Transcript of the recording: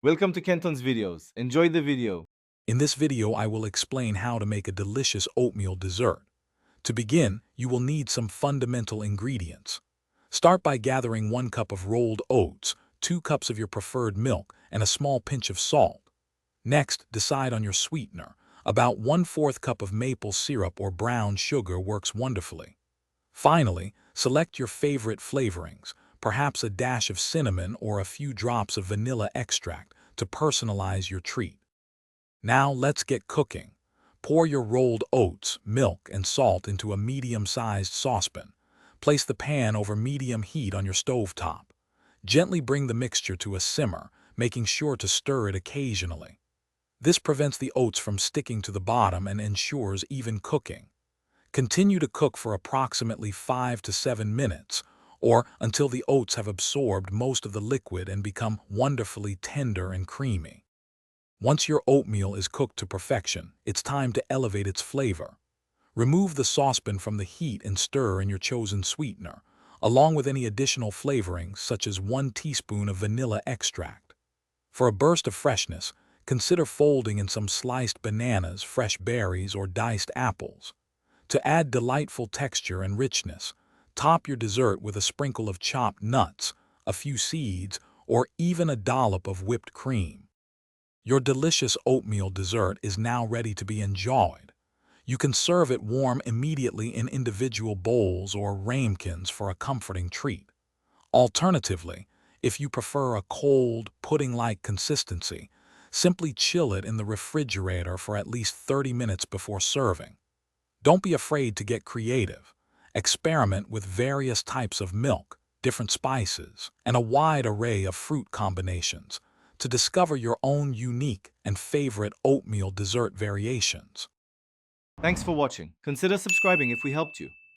Welcome to Kenton's videos. Enjoy the video. In this video, I will explain how to make a delicious oatmeal dessert. To begin, you will need some fundamental ingredients. Start by gathering 1 cup of rolled oats, 2 cups of your preferred milk, and a small pinch of salt. Next, decide on your sweetener. About 1/4 cup of maple syrup or brown sugar works wonderfully. Finally, select your favorite flavorings, perhaps a dash of cinnamon or a few drops of vanilla extract to personalize your treat. Now let's get cooking. Pour your rolled oats, milk, and salt into a medium-sized saucepan. Place the pan over medium heat on your stovetop. Gently bring the mixture to a simmer, making sure to stir it occasionally. This prevents the oats from sticking to the bottom and ensures even cooking. Continue to cook for approximately 5 to 7 minutes, or until the oats have absorbed most of the liquid and become wonderfully tender and creamy. Once your oatmeal is cooked to perfection, it's time to elevate its flavor. Remove the saucepan from the heat and stir in your chosen sweetener, along with any additional flavorings such as 1 teaspoon of vanilla extract. For a burst of freshness, consider folding in some sliced bananas, fresh berries, or diced apples. To add delightful texture and richness, top your dessert with a sprinkle of chopped nuts, a few seeds, or even a dollop of whipped cream. Your delicious oatmeal dessert is now ready to be enjoyed. You can serve it warm immediately in individual bowls or ramekins for a comforting treat. Alternatively, if you prefer a cold, pudding-like consistency, simply chill it in the refrigerator for at least 30 minutes before serving. Don't be afraid to get creative. Experiment with various types of milk, different spices, and a wide array of fruit combinations to discover your own unique and favorite oatmeal dessert variations. Thanks for watching. Consider subscribing if we helped you.